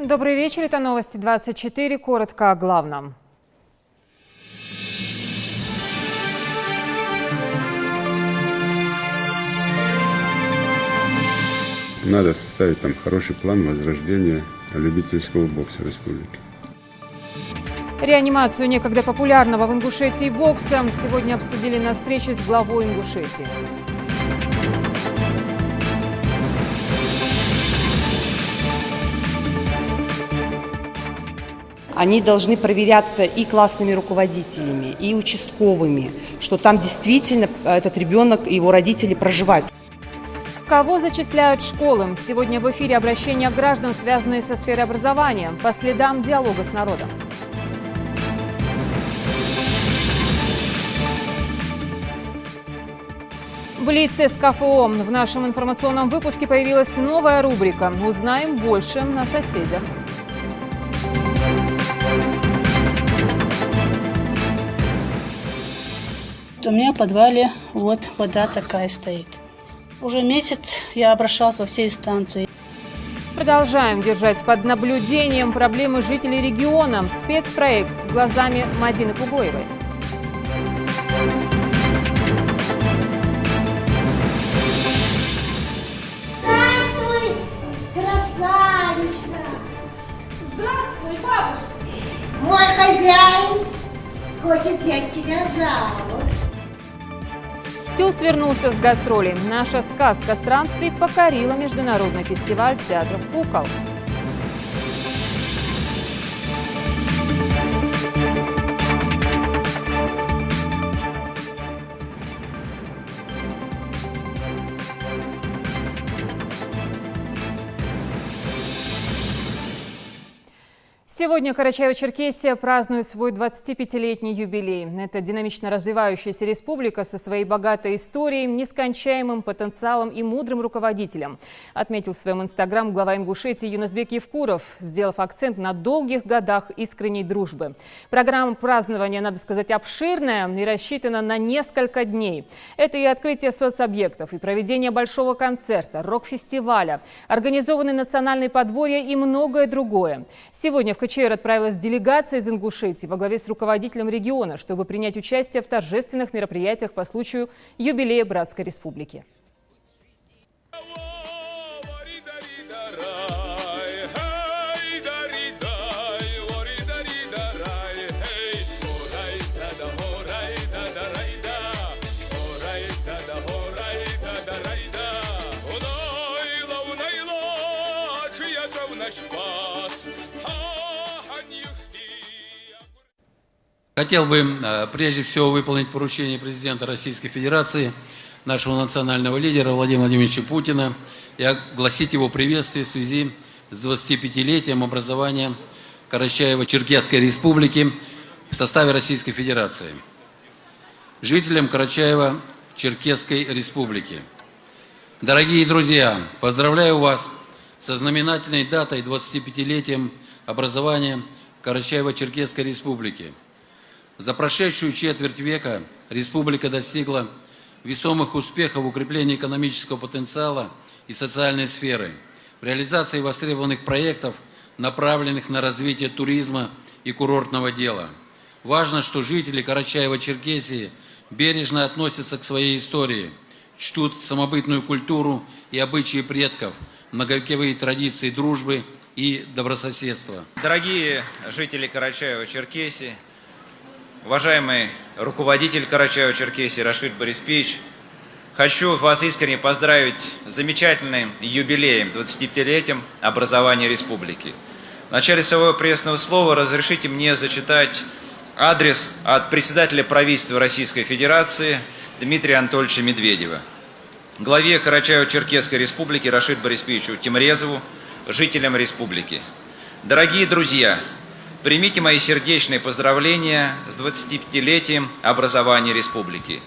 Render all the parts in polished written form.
Добрый вечер, это новости 24. Коротко о главном. Надо составить там хороший план возрождения любительского бокса республики. Реанимацию некогда популярного в Ингушетии бокса сегодня обсудили на встрече с главой Ингушетии. Они должны проверяться и классными руководителями, и участковыми, что там действительно этот ребенок и его родители проживают. Кого зачисляют в школы? Сегодня в эфире обращения граждан, связанные со сферой образования, по следам диалога с народом. Блиц с КФО. В нашем информационном выпуске появилась новая рубрика «Узнаем больше о соседях». У меня в подвале вот вода такая стоит. Уже месяц я обращалась во все инстанции. Продолжаем держать под наблюдением проблемы жителей региона. Спецпроект глазами Мадины Пугоевой. Здравствуй, красавица! Здравствуй, бабушка! Мой хозяин хочет взять тебя замуж. Тюз вернулся с гастролей. Наша сказка странствий покорила международный фестиваль театров кукол. Сегодня Карачаево-Черкесия празднует свой 25-летний юбилей. Это динамично развивающаяся республика со своей богатой историей, нескончаемым потенциалом и мудрым руководителем, отметил в своем инстаграм глава Ингушетии Юнусбек Евкуров, сделав акцент на долгих годах искренней дружбы. Программа празднования, надо сказать, обширная и рассчитана на несколько дней. Это и открытие соцобъектов, и проведение большого концерта, рок-фестиваля, организованные национальные подворья и многое другое. Сегодня в КЧР отправилась делегация из Ингушетии во главе с руководителем региона, чтобы принять участие в торжественных мероприятиях по случаю юбилея Братской Республики. Хотел бы прежде всего выполнить поручение президента Российской Федерации, нашего национального лидера Владимира Владимировича Путина, и огласить его приветствие в связи с 25-летием образования Карачаево-Черкесской Республики в составе Российской Федерации. Жителям Карачаево-Черкесской Республики. Дорогие друзья, поздравляю вас со знаменательной датой 25-летием образования Карачаево-Черкесской Республики. За прошедшую четверть века республика достигла весомых успехов в укреплении экономического потенциала и социальной сферы, в реализации востребованных проектов, направленных на развитие туризма и курортного дела. Важно, что жители Карачаево-Черкесии бережно относятся к своей истории, чтут самобытную культуру и обычаи предков, многовековые традиции дружбы и добрососедства. Дорогие жители Карачаево-Черкесии, уважаемый руководитель Карачаево-Черкесии Рашид Бориспеевич, хочу вас искренне поздравить с замечательным юбилеем, 25-летием образования республики. В начале своего приветственного слова разрешите мне зачитать адрес от председателя правительства Российской Федерации Дмитрия Анатольевича Медведева. Главе Карачаево-Черкесской Республики Рашиду Бориспеевичу Тимрезову, жителям республики. Дорогие друзья, примите мои сердечные поздравления с 25-летием образования республики.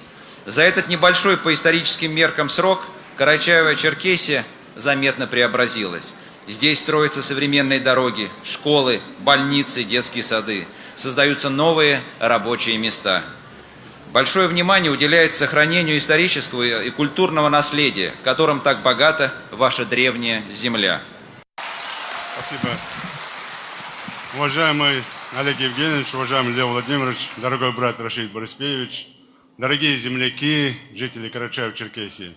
За этот небольшой по историческим меркам срок Карачаево-Черкесия заметно преобразилась. Здесь строятся современные дороги, школы, больницы, детские сады. Создаются новые рабочие места. Большое внимание уделяется сохранению исторического и культурного наследия, которым так богата ваша древняя земля. Спасибо. Уважаемый Олег Евгеньевич, уважаемый Лев Владимирович, дорогой брат Рашид Бориспеевич, дорогие земляки, жители Карачаево-Черкесии.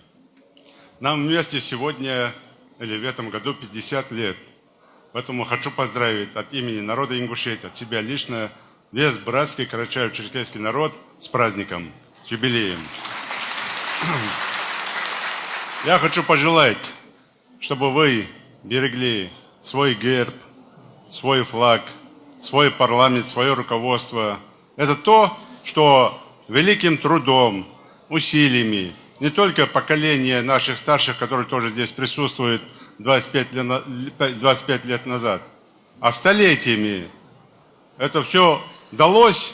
Нам вместе сегодня, или в этом году, 50 лет. Поэтому хочу поздравить от имени народа Ингушетии, от себя лично, весь братский Карачаево-Черкесский народ с праздником, с юбилеем. Я хочу пожелать, чтобы вы берегли свой герб, свой флаг, свой парламент, свое руководство. Это то, что великим трудом, усилиями, не только поколение наших старших, которые тоже здесь присутствуют 25 лет назад, а столетиями это все далось,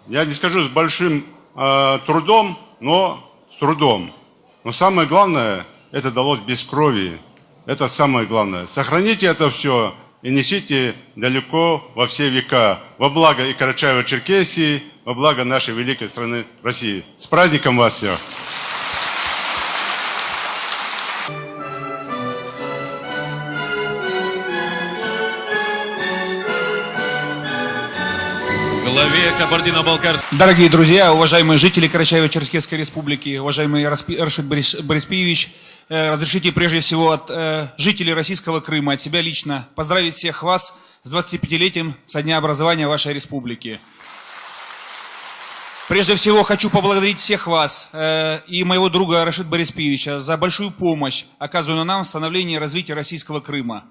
я не скажу с большим трудом, но с трудом. Но самое главное, это далось без крови. Это самое главное. Сохраните это все и несите далеко во все века. Во благо и Карачаево-Черкесии, во благо нашей великой страны России. С праздником вас всех! Главе Кабардино-Балкарской. Дорогие друзья, уважаемые жители Карачаево-Черкесской республики, уважаемый Рашид Бориспеевич, разрешите прежде всего от жителей Российского Крыма, от себя лично, поздравить всех вас с 25-летием со дня образования вашей республики. Прежде всего хочу поблагодарить всех вас и моего друга Рашида Бориспеевича за большую помощь, оказанную нам в становлении и развитии Российского Крыма.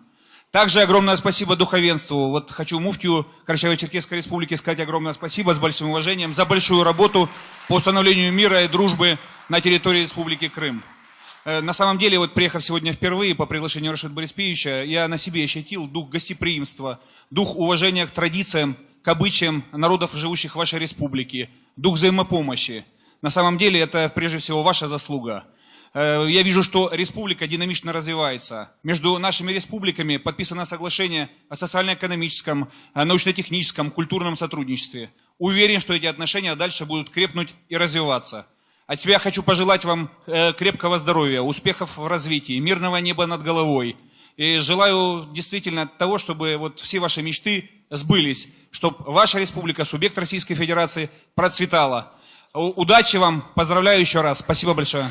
Также огромное спасибо духовенству. Вот хочу муфтию Карачаево-Черкесской республики сказать огромное спасибо с большим уважением за большую работу по установлению мира и дружбы на территории Республики Крым. На самом деле, вот приехав сегодня впервые по приглашению Рашида Бориспеевича, я на себе ощутил дух гостеприимства, дух уважения к традициям, к обычаям народов, живущих в вашей республике, дух взаимопомощи. На самом деле, это прежде всего ваша заслуга. Я вижу, что республика динамично развивается. Между нашими республиками подписано соглашение о социально-экономическом, научно-техническом, культурном сотрудничестве. Уверен, что эти отношения дальше будут крепнуть и развиваться. От себя хочу пожелать вам крепкого здоровья, успехов в развитии, мирного неба над головой. И желаю действительно того, чтобы вот все ваши мечты сбылись, чтобы ваша республика, субъект Российской Федерации, процветала. Удачи вам, поздравляю еще раз. Спасибо большое.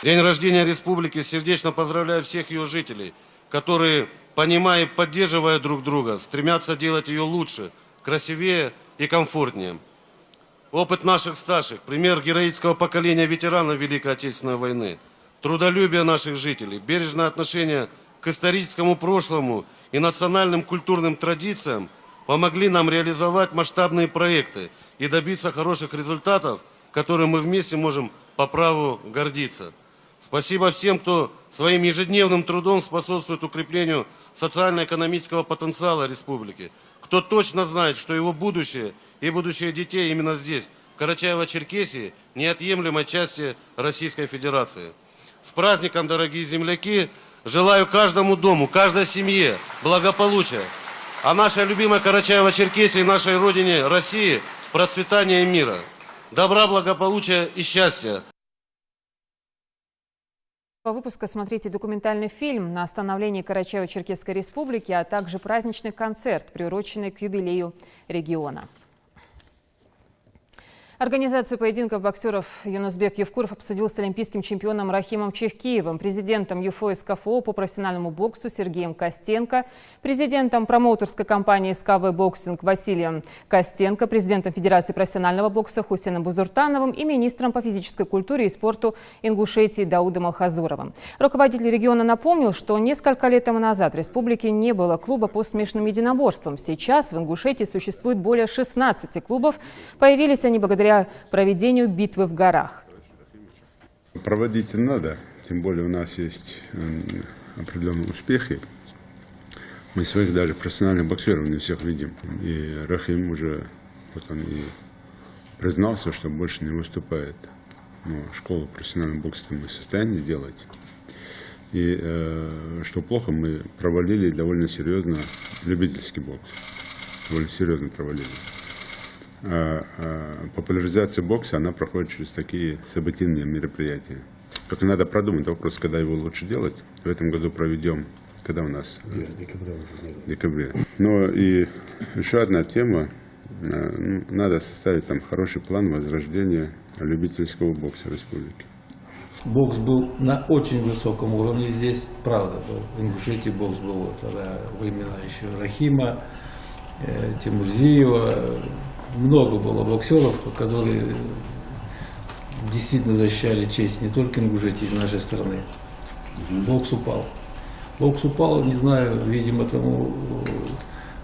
День рождения республики. Сердечно поздравляю всех ее жителей, которые, понимая и поддерживая друг друга, стремятся делать ее лучше, красивее и комфортнее. Опыт наших старших, пример героического поколения ветеранов Великой Отечественной войны, трудолюбие наших жителей, бережное отношение к историческому прошлому и национальным культурным традициям помогли нам реализовать масштабные проекты и добиться хороших результатов, которыми мы вместе можем по праву гордиться. Спасибо всем, кто своим ежедневным трудом способствует укреплению социально-экономического потенциала республики. Кто точно знает, что его будущее и будущее детей именно здесь, в Карачаево-Черкесии, неотъемлемой части Российской Федерации. С праздником, дорогие земляки! Желаю каждому дому, каждой семье благополучия. А нашей любимой Карачаево-Черкесии, нашей родине России, процветания и мира. Добра, благополучия и счастья. По выпуску смотрите документальный фильм на становлении Карачаево-Черкесской республики, а также праздничный концерт, приуроченный к юбилею региона. Организацию поединков боксеров Юнусбек Евкуров обсудил с олимпийским чемпионом Рахимом Чехкиевым, президентом ЮФО СКФО по профессиональному боксу Сергеем Костенко, президентом промоутерской компании СКВ Боксинг Василием Костенко, президентом Федерации профессионального бокса Хусейном Бузуртановым и министром по физической культуре и спорту Ингушетии Даудом Алхазуровым. Руководитель региона напомнил, что несколько лет тому назад в республике не было клуба по смешанным единоборствам. Сейчас в Ингушетии существует более 16 клубов. Появились они благодаря проведению битвы в горах. Проводить надо, тем более у нас есть определенные успехи. Мы своих даже профессиональных боксеров не всех видим. И Рахим уже вот он и признался, что больше не выступает. Но школу профессионального бокса мы в состоянии делать. И что плохо, мы провалили довольно серьезно любительский бокс. Довольно серьезно провалили. Популяризация бокса, она проходит через такие событийные мероприятия. Только надо продумать вопрос, когда его лучше делать. В этом году проведем когда у нас? В декабре. Но и еще одна тема. Надо составить там хороший план возрождения любительского бокса в республике. Бокс был на очень высоком уровне здесь, правда, был. В Ингушетии бокс был вот, тогда времена еще Рахима, Тимурзиева. Много было боксеров, которые действительно защищали честь не только Ингушетии, из нашей страны. Бокс упал. Бокс упал, не знаю, видимо, тому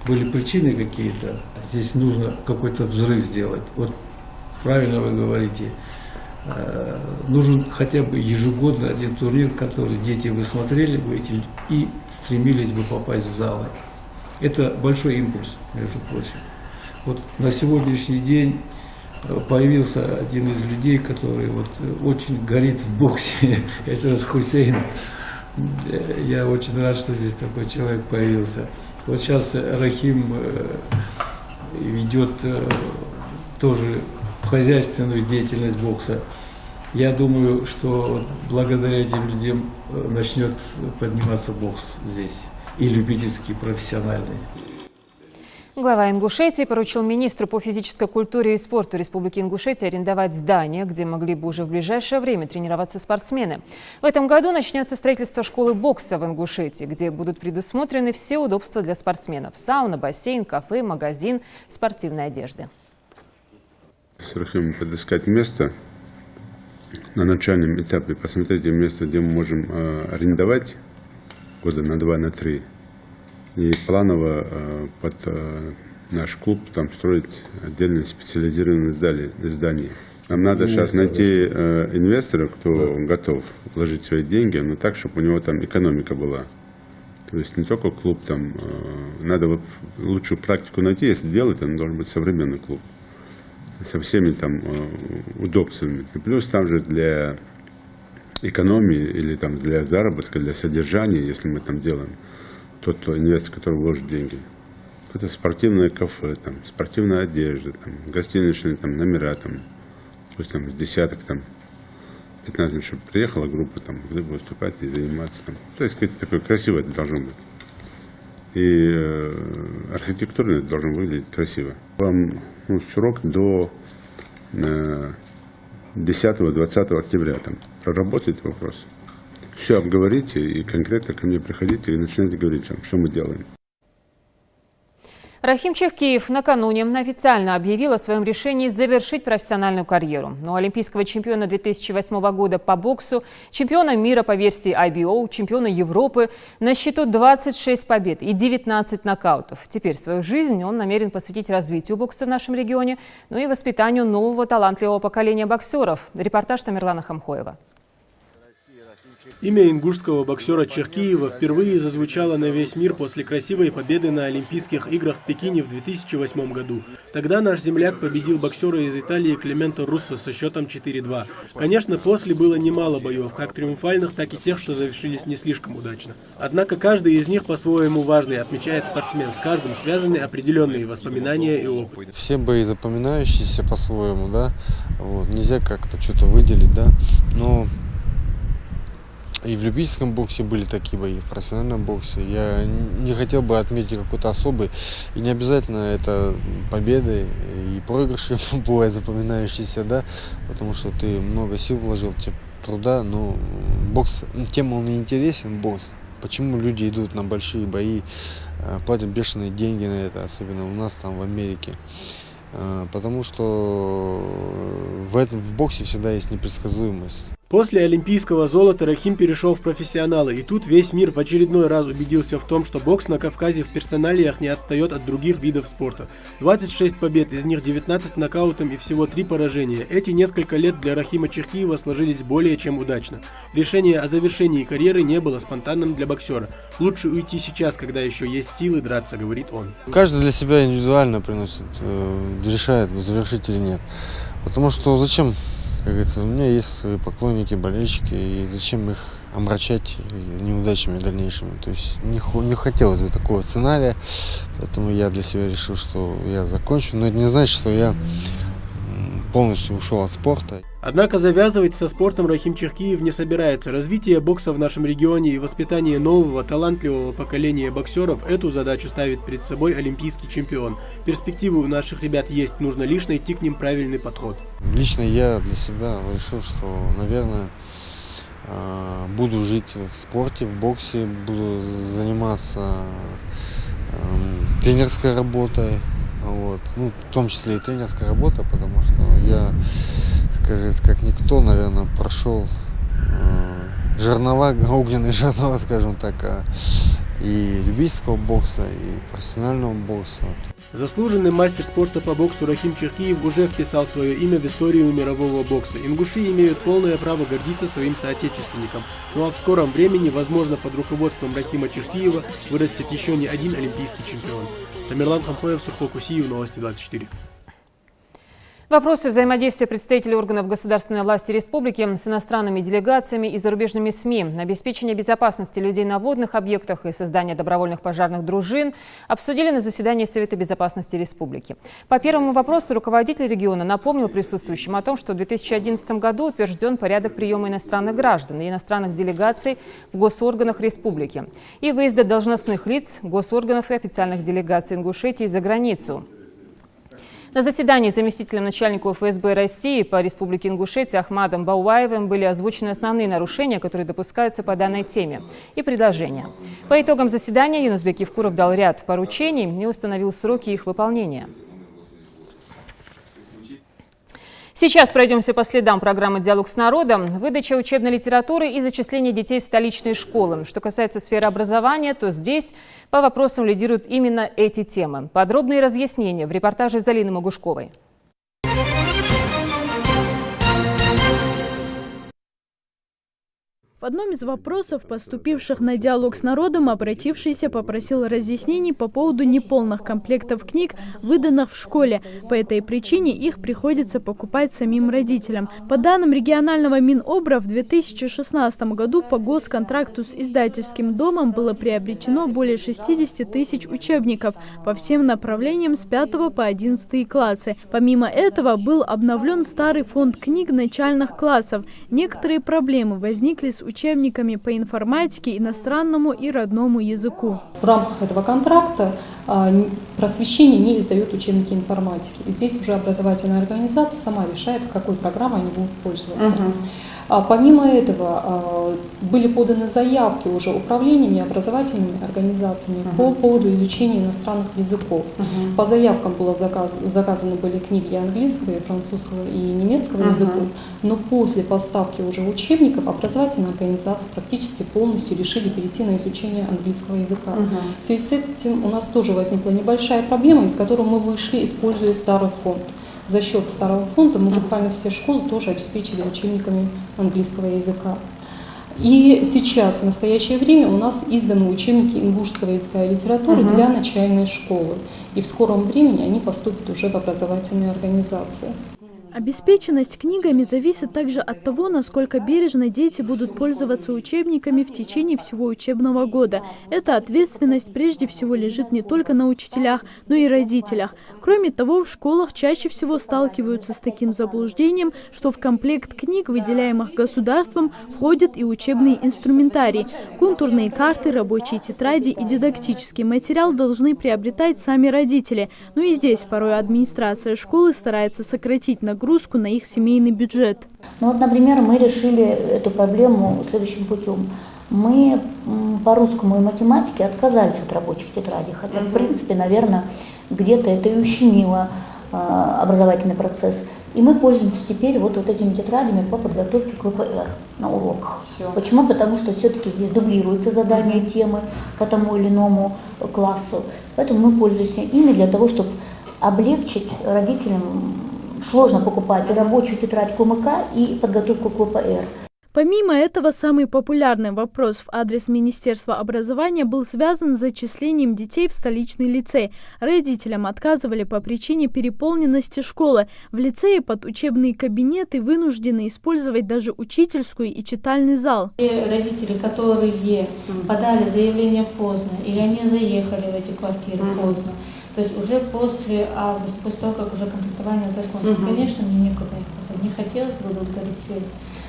были причины какие-то. Здесь нужно какой-то взрыв сделать. Вот правильно вы говорите. Нужен хотя бы ежегодно один турнир, который дети бы смотрели бы и стремились бы попасть в залы. Это большой импульс, между прочим. Вот на сегодняшний день появился один из людей, который вот очень горит в боксе, это Хусейн. Я очень рад, что здесь такой человек появился. Вот сейчас Рахим ведет тоже хозяйственную деятельность бокса. Я думаю, что благодаря этим людям начнет подниматься бокс здесь, и любительский, и профессиональный. Глава Ингушетии поручил министру по физической культуре и спорту Республики Ингушетия арендовать здание, где могли бы уже в ближайшее время тренироваться спортсмены. В этом году начнется строительство школы бокса в Ингушетии, где будут предусмотрены все удобства для спортсменов: сауна, бассейн, кафе, магазин спортивной одежды. С Рахимом подыскать место на начальном этапе, посмотрите место, где мы можем арендовать года на 2-3. И планово под наш клуб там строить отдельное специализированное здание. Нам надо сейчас найти инвестора, кто готов вложить свои деньги, но так, чтобы у него там экономика была. То есть не только клуб, там надо вот лучшую практику найти, если делать, он должен быть современный клуб со всеми там удобствами. И плюс там же для экономии или там для заработка, для содержания, если мы там делаем, тот инвестор, который вложит деньги. Это спортивное кафе, там, спортивная одежда, там, гостиничные там, номера, там, пусть там с десяток, там, 15, чтобы приехала группа, там, где будет выступать и заниматься. Там. То есть какое-то такое красивое это должно быть. И архитектурно это должно выглядеть красиво. Вам срок до 10-20 октября там, проработать вопрос. Все обговорите и конкретно ко мне приходите и начинайте говорить, что мы делаем. Рахим Чехкиев накануне официально объявил о своем решении завершить профессиональную карьеру. Но олимпийского чемпиона 2008 года по боксу, чемпиона мира по версии IBO, чемпиона Европы на счету 26 побед и 19 нокаутов. Теперь свою жизнь он намерен посвятить развитию бокса в нашем регионе, ну и воспитанию нового талантливого поколения боксеров. Репортаж Тамерлана Хамхоева. Имя ингушского боксера Чехкиева впервые зазвучало на весь мир после красивой победы на Олимпийских играх в Пекине в 2008 году. Тогда наш земляк победил боксера из Италии Клименто Руссо со счетом 4-2. Конечно, после было немало боев, как триумфальных, так и тех, что завершились не слишком удачно. Однако каждый из них по-своему важный, отмечает спортсмен. С каждым связаны определенные воспоминания и опыт. Все бои запоминающиеся по-своему, да. Вот. Нельзя как-то что-то выделить, да. Но и в любительском боксе были такие бои, в профессиональном боксе. Я не хотел бы отметить какой-то особый. И не обязательно это победы и проигрыши бывают запоминающиеся, да, потому что ты много сил вложил, труда, но бокс, тем он и интересен, бокс. Почему люди идут на большие бои, платят бешеные деньги на это, особенно у нас там в Америке. Потому что в боксе всегда есть непредсказуемость. После олимпийского золота Рахим перешел в профессионалы, и тут весь мир в очередной раз убедился в том, что бокс на Кавказе в персоналиях не отстает от других видов спорта. 26 побед, из них 19 нокаутом и всего 3 поражения. Эти несколько лет для Рахима Чехкиева сложились более чем удачно. Решение о завершении карьеры не было спонтанным для боксера. Лучше уйти сейчас, когда еще есть силы драться, говорит он. Каждый для себя индивидуально решает, завершить или нет. Потому что зачем? Как говорится, у меня есть свои поклонники, болельщики, и зачем их омрачать неудачами дальнейшими. То есть не хотелось бы такого сценария, поэтому я для себя решил, что я закончу. Но это не значит, что я полностью ушел от спорта. Однако завязывать со спортом Рахим Черкиев не собирается. Развитие бокса в нашем регионе и воспитание нового, талантливого поколения боксеров – эту задачу ставит перед собой олимпийский чемпион. Перспективы у наших ребят есть, нужно лишь найти к ним правильный подход. Лично я для себя решил, что, наверное, буду жить в спорте, в боксе, буду заниматься тренерской работой. Вот. Ну, в том числе и тренерская работа, потому что я, скажем, как никто, наверное, прошел жернова, огненные жернова, скажем так, и любительского бокса, и профессионального бокса. Заслуженный мастер спорта по боксу Рахим Черкиев уже вписал свое имя в историю мирового бокса. Ингуши имеют полное право гордиться своим соотечественником. Ну а в скором времени, возможно, под руководством Рахима Черкиева вырастет еще не один олимпийский чемпион. Тамерлан Хамхоев, Сурхо Кусиев, Новости 24. Вопросы взаимодействия представителей органов государственной власти республики с иностранными делегациями и зарубежными СМИ, обеспечение безопасности людей на водных объектах и создание добровольных пожарных дружин обсудили на заседании Совета безопасности республики. По первому вопросу руководитель региона напомнил присутствующим о том, что в 2011 году утвержден порядок приема иностранных граждан и иностранных делегаций в госорганах республики и выезда должностных лиц, госорганов и официальных делегаций Ингушетии за границу. На заседании с заместителем начальника ФСБ России по Республике Ингушетия Ахмадом Бауаевым были озвучены основные нарушения, которые допускаются по данной теме, и предложения. По итогам заседания Юнусбек Евкуров дал ряд поручений и установил сроки их выполнения. Сейчас пройдемся по следам программы «Диалог с народом». Выдача учебной литературы и зачисление детей в столичные школы. Что касается сферы образования, то здесь по вопросам лидируют именно эти темы. Подробные разъяснения в репортаже Залины Могушковой. В одном из вопросов, поступивших на диалог с народом, обратившийся попросил разъяснений по поводу неполных комплектов книг, выданных в школе. По этой причине их приходится покупать самим родителям. По данным регионального Минобра, в 2016 году по госконтракту с издательским домом было приобретено более 60 тысяч учебников по всем направлениям с 5 по 11 классы. Помимо этого был обновлен старый фонд книг начальных классов. Некоторые проблемы возникли с учебниками по информатике, иностранному и родному языку. В рамках этого контракта просвещение не издает учебники информатики. И здесь уже образовательная организация сама решает, какой программой они будут пользоваться. Помимо этого были поданы заявки уже управлениями и образовательными организациями по поводу изучения иностранных языков. По заявкам было заказаны были книги английского, и французского, и немецкого языков, но после поставки уже учебников образовательные организации практически полностью решили перейти на изучение английского языка. В связи с этим у нас тоже возникла небольшая проблема, из которой мы вышли, используя старый фонд. За счет старого фонда мы буквально все школы тоже обеспечили учебниками английского языка. И сейчас, в настоящее время, у нас изданы учебники ингушского языка и литературы для начальной школы. И в скором времени они поступят уже в образовательные организации. Обеспеченность книгами зависит также от того, насколько бережно дети будут пользоваться учебниками в течение всего учебного года. Эта ответственность прежде всего лежит не только на учителях, но и родителях. Кроме того, в школах чаще всего сталкиваются с таким заблуждением, что в комплект книг, выделяемых государством, входит и учебный инструментарий. Контурные карты, рабочие тетради и дидактический материал должны приобретать сами родители. Но и здесь порой администрация школы старается сократить нагрузку на их семейный бюджет. Ну вот, например, мы решили эту проблему следующим путем. Мы по русскому и математике отказались от рабочих тетрадей, хотя, в принципе, наверное, где-то это и ущемило образовательный процесс. И мы пользуемся теперь вот этими тетрадями по подготовке к ВПР на уроках. Почему? Потому что все-таки здесь дублируются задания, темы по тому или иному классу. Поэтому мы пользуемся ими для того, чтобы облегчить родителям. Сложно покупать рабочую тетрадь КМК и подготовку к ВПР. Помимо этого, самый популярный вопрос в адрес Министерства образования был связан с зачислением детей в столичный лицей. Родителям отказывали по причине переполненности школы. В лицее под учебные кабинеты вынуждены использовать даже учительскую и читальный зал. Те родители, которые подали заявление поздно, или они заехали в эти квартиры поздно, то есть уже после августа, после того, как уже контрактование закончилось, конечно, мне некуда их посадить. Не хотелось бы удовлетворить все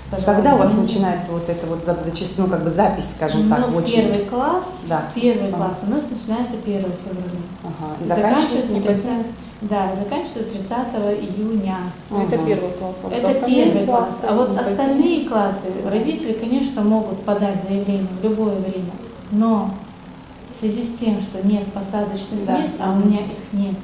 пожелания. Когда у вас начинается вот эта вот зачастую как бы запись, скажем так, в первый класс, да. Первый класс у нас начинается 1 февраля. Ага. И заканчивается 30 июня. Это первый класс. Это первый класс. А вот остальные классы родители, конечно, могут подать заявление в любое время, но в связи с тем, что нет посадочных мест, а у меня их нет,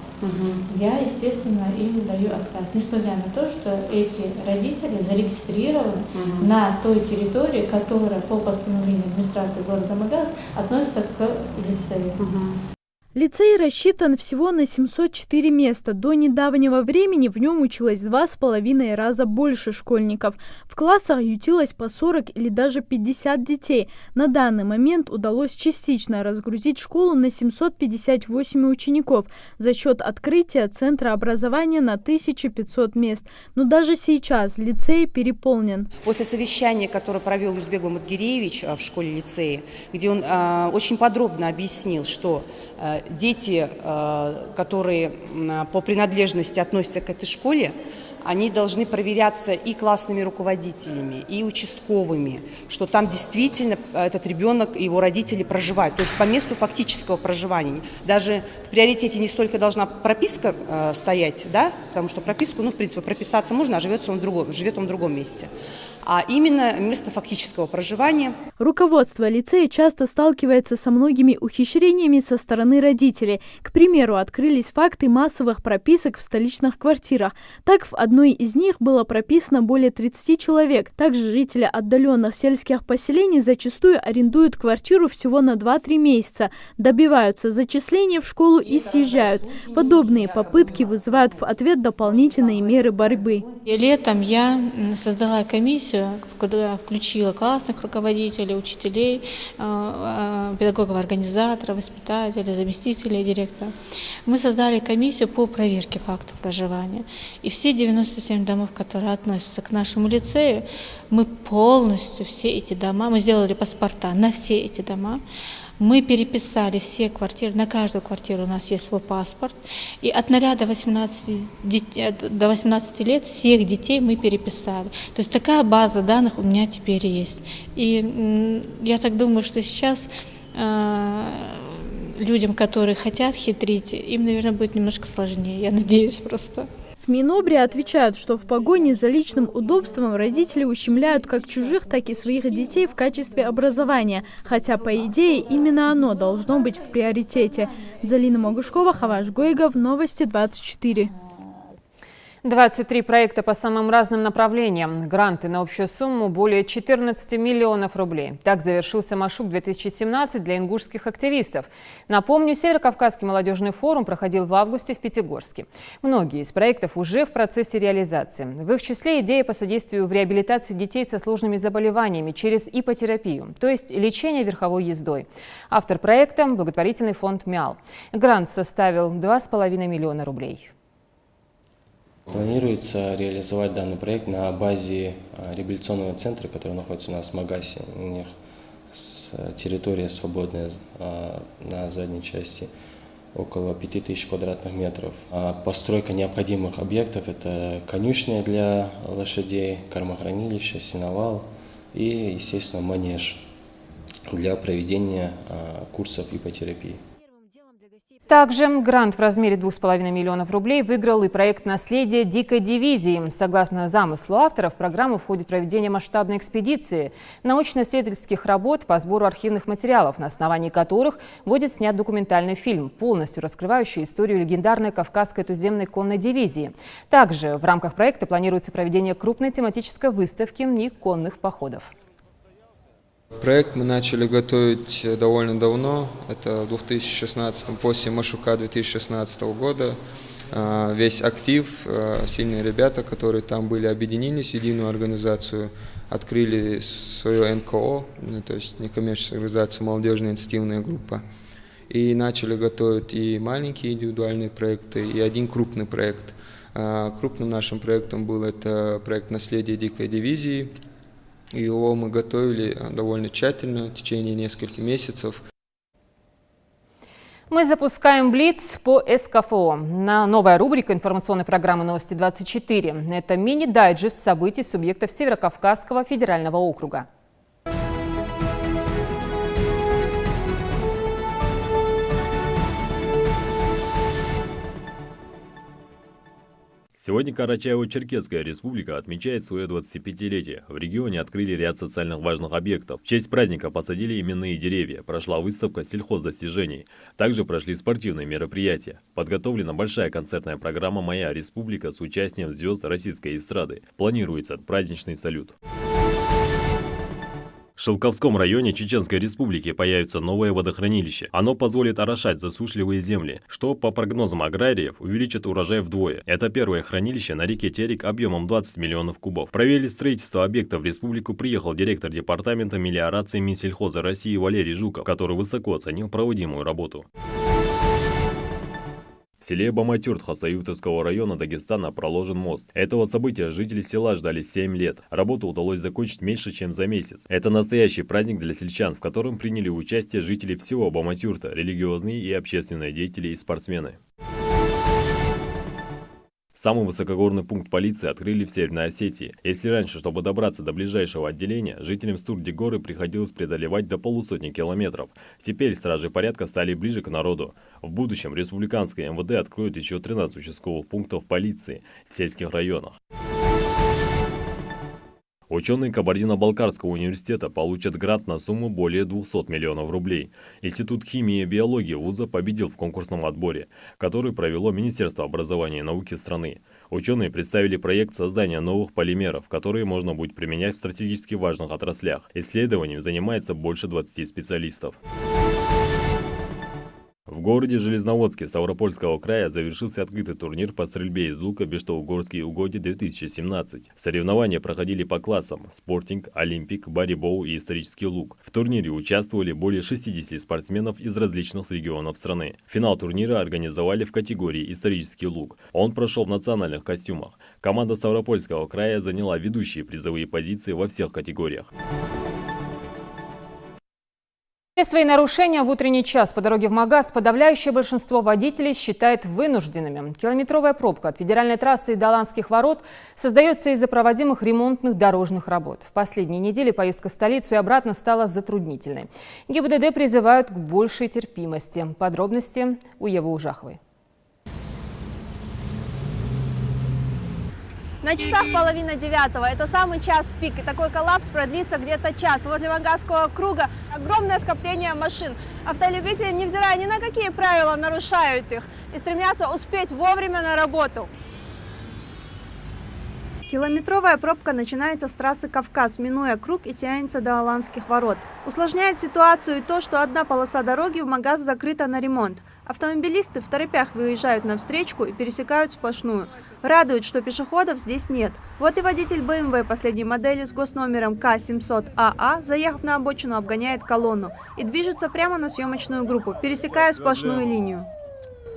я, естественно, им даю отказ. Несмотря на то, что эти родители зарегистрированы на той территории, которая по постановлению администрации города Магаз относится к лицею. Лицей рассчитан всего на 704 места. До недавнего времени в нем училось 2,5 раза больше школьников. В классах ютилось по 40 или даже 50 детей. На данный момент удалось частично разгрузить школу на 758 учеников за счет открытия центра образования на 1500 мест. Но даже сейчас лицей переполнен. После совещания, которое провел Узбек Маматгиреевич в школе-лицее, где он очень подробно объяснил, что дети, которые по принадлежности относятся к этой школе, они должны проверяться и классными руководителями, и участковыми, что там действительно этот ребенок и его родители проживают, то есть по месту фактического проживания. Даже в приоритете не столько должна прописка стоять, да, потому что прописку, в принципе, прописаться можно, а живет он в другом месте, а именно место фактического проживания. Руководство лицея часто сталкивается со многими ухищрениями со стороны родителей. К примеру, открылись факты массовых прописок в столичных квартирах. Так, в одной из них было прописано более 30 человек. Также жители отдаленных сельских поселений зачастую арендуют квартиру всего на 2-3 месяца, добиваются зачисления в школу и съезжают. Подобные попытки вызывают в ответ дополнительные меры борьбы. Летом я создала комиссию, куда включила классных руководителей, учителей, педагогов-организаторов, воспитателей, заместителей директора. Мы создали комиссию по проверке фактов проживания. И все 97 домов, которые относятся к нашему лицею, мы полностью все эти дома, мы сделали паспорта на все эти дома, мы переписали все квартиры, на каждую квартиру у нас есть свой паспорт, и от 0 до 18 лет всех детей мы переписали. То есть такая база данных у меня теперь есть. И я так думаю, что сейчас людям, которые хотят хитрить, им, наверное, будет немножко сложнее, я надеюсь просто. В Минобре отвечают, что в погоне за личным удобством родители ущемляют как чужих, так и своих детей в качестве образования, хотя, по идее, именно оно должно быть в приоритете. Залина Могушкова, Хаваш Гойгов, Новости 24. 23 проекта по самым разным направлениям. Гранты на общую сумму более 14 миллионов рублей. Так завершился Машук-2017 для ингушских активистов. Напомню, Северокавказский молодежный форум проходил в августе в Пятигорске. Многие из проектов уже в процессе реализации. В их числе идея по содействию в реабилитации детей со сложными заболеваниями через ипотерапию, то есть лечение верховой ездой. Автор проекта – благотворительный фонд МИАЛ. Грант составил 2,5 миллиона рублей. Планируется реализовать данный проект на базе реабилитационного центра, который находится у нас в Магасе. У них территория свободная на задней части, около 5000 квадратных метров. Постройка необходимых объектов – это конюшня для лошадей, кормохранилище, сеновал и, естественно, манеж для проведения курсов ипотерапии. Также грант в размере 2,5 миллионов рублей выиграл и проект «Наследие дикой дивизии». Согласно замыслу автора, в программу входит проведение масштабной экспедиции научно-исследовательских работ по сбору архивных материалов, на основании которых будет снят документальный фильм, полностью раскрывающий историю легендарной Кавказской туземной конной дивизии. Также в рамках проекта планируется проведение крупной тематической выставки и конных походов. Проект мы начали готовить довольно давно, это в 2016, после Машука 2016 года. Весь актив, сильные ребята, которые там были, объединились в единую организацию, открыли свое НКО, то есть некоммерческая организация, молодежная инициативная группа, и начали готовить и маленькие индивидуальные проекты, и один крупный проект. Крупным нашим проектом был это проект «Наследие дикой дивизии». Его мы готовили довольно тщательно в течение нескольких месяцев. Мы запускаем Блиц по СКФО. Новая рубрика информационной программы «Новости-24». Это мини-дайджест событий субъектов Северокавказского федерального округа. Сегодня Карачаево-Черкесская республика отмечает свое 25-летие. В регионе открыли ряд социально важных объектов. В честь праздника посадили именные деревья. Прошла выставка сельхоздостижений. Также прошли спортивные мероприятия. Подготовлена большая концертная программа «Моя республика» с участием звезд российской эстрады. Планируется праздничный салют. В Шелковском районе Чеченской Республики появится новое водохранилище. Оно позволит орошать засушливые земли, что, по прогнозам аграриев, увеличит урожай вдвое. Это первое хранилище на реке Терек объемом 20 миллионов кубов. Проверить строительство объекта в республику приехал директор департамента мелиорации Минсельхоза России Валерий Жуков, который высоко оценил проводимую работу. В селе Баматюрт Хасаютовского района Дагестана проложен мост. Этого события жители села ждали 7 лет. Работу удалось закончить меньше, чем за месяц. Это настоящий праздник для сельчан, в котором приняли участие жители всего Баматюрта, религиозные и общественные деятели и спортсмены. Самый высокогорный пункт полиции открыли в Северной Осетии. Если раньше, чтобы добраться до ближайшего отделения, жителям Стурди-горы приходилось преодолевать до полусотни километров, теперь стражи порядка стали ближе к народу. В будущем республиканское МВД откроет еще 13 участковых пунктов полиции в сельских районах. Ученые Кабардино-Балкарского университета получат грант на сумму более 200 миллионов рублей. Институт химии и биологии вуза победил в конкурсном отборе, который провело Министерство образования и науки страны. Ученые представили проект создания новых полимеров, которые можно будет применять в стратегически важных отраслях. Исследованием занимается больше 20 специалистов. В городе Железноводске Ставропольского края завершился открытый турнир по стрельбе из лука «Бештоугорские угодья-2017». Соревнования проходили по классам «Спортинг», «Олимпик», «Барибоу» и «Исторический лук». В турнире участвовали более 60 спортсменов из различных регионов страны. Финал турнира организовали в категории «Исторический лук». Он прошел в национальных костюмах. Команда Ставропольского края заняла ведущие призовые позиции во всех категориях. Свои нарушения в утренний час по дороге в Магаз подавляющее большинство водителей считает вынужденными. Километровая пробка от федеральной трассы и до Аланских ворот создается из-за проводимых ремонтных дорожных работ. В последние недели поездка в столицу и обратно стала затруднительной. ГИБДД призывают к большей терпимости. Подробности у Евы Ужаховой. На часах 8:30. Это самый час пик. И такой коллапс продлится где-то час. Возле Магазского круга огромное скопление машин. Автолюбители, невзирая ни на какие правила, нарушают их и стремятся успеть вовремя на работу. Километровая пробка начинается с трассы Кавказ, минуя круг и тянется до Аланских ворот. Усложняет ситуацию и то, что одна полоса дороги в Магаз закрыта на ремонт. Автомобилисты в торопях выезжают на встречку и пересекают сплошную. Радует, что пешеходов здесь нет. Вот и водитель БМВ последней модели с госномером К700АА, заехав на обочину, обгоняет колонну и движется прямо на съемочную группу, пересекая сплошную линию.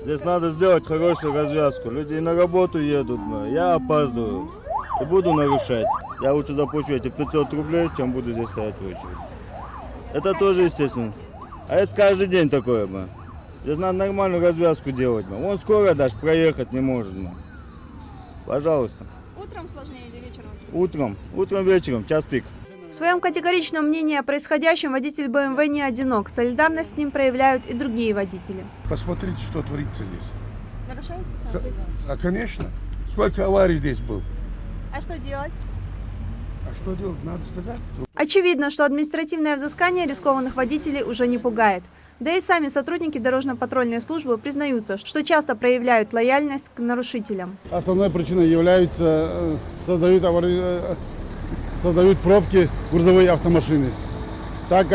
Здесь надо сделать хорошую развязку. Люди на работу едут, я опаздываю и буду нарушать. Я лучше заплачу эти 500 рублей, чем буду здесь стоять в очереди. Это тоже естественно. А это каждый день такое. Здесь надо нормальную развязку делать. Вон скоро даже проехать не может. Пожалуйста. Утром сложнее или вечером? Утром, вечером, час пик. В своем категоричном мнении о происходящем водитель БМВ не одинок. Солидарность с ним проявляют и другие водители. Посмотрите, что творится здесь. Нарушаете сам? Конечно. Сколько аварий здесь было. А что делать? А что делать, надо сказать. Очевидно, что административное взыскание рискованных водителей уже не пугает. Да и сами сотрудники дорожно-патрульной службы признаются, что часто проявляют лояльность к нарушителям. Основной причиной являются, создают пробки грузовые автомашины. Так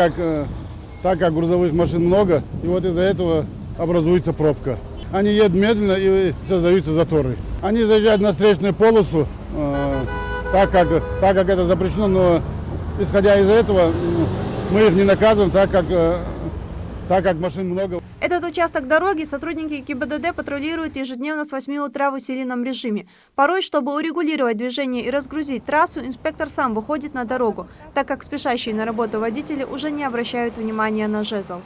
как грузовых машин много, и вот из-за этого образуется пробка. Они едут медленно и создаются заторы. Они заезжают на встречную полосу, так как это запрещено, но исходя из этого мы их не наказываем, так как машин много. Этот участок дороги сотрудники ГИБДД патрулируют ежедневно с 8 утра в усиленном режиме. Порой, чтобы урегулировать движение и разгрузить трассу, инспектор сам выходит на дорогу, так как спешащие на работу водители уже не обращают внимания на жезл.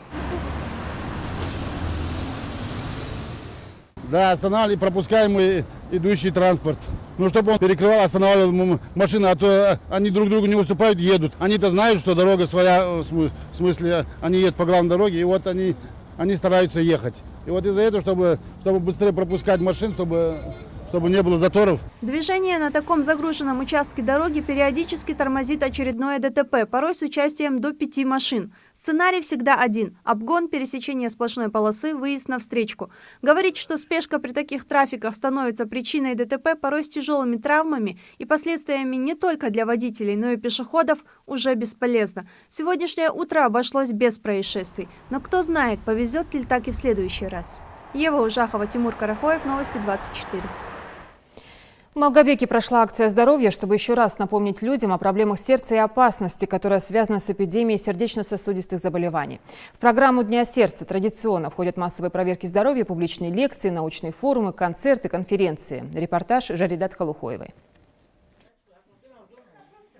Да, останавливали пропускаемый идущий транспорт. Ну, чтобы он перекрывал, останавливал машины, а то они друг другу не уступают, едут. Они-то знают, что дорога своя, в смысле, они едут по главной дороге, и вот они стараются ехать. И вот из-за этого, чтобы быстрее пропускать машин, чтобы не было заторов. Движение на таком загруженном участке дороги периодически тормозит очередное ДТП, порой с участием до 5 машин. Сценарий всегда один – обгон, пересечение сплошной полосы, выезд на встречку. Говорить, что спешка при таких трафиках становится причиной ДТП, порой с тяжелыми травмами и последствиями не только для водителей, но и пешеходов, уже бесполезно. Сегодняшнее утро обошлось без происшествий. Но кто знает, повезет ли так и в следующий раз. Ева Ужахова, Тимур Карахоев, Новости 24. В Малгобеке прошла акция здоровья, чтобы еще раз напомнить людям о проблемах сердца и опасности, которая связана с эпидемией сердечно-сосудистых заболеваний. В программу Дня сердца традиционно входят массовые проверки здоровья, публичные лекции, научные форумы, концерты, конференции. Репортаж Жаридат Халухоевой.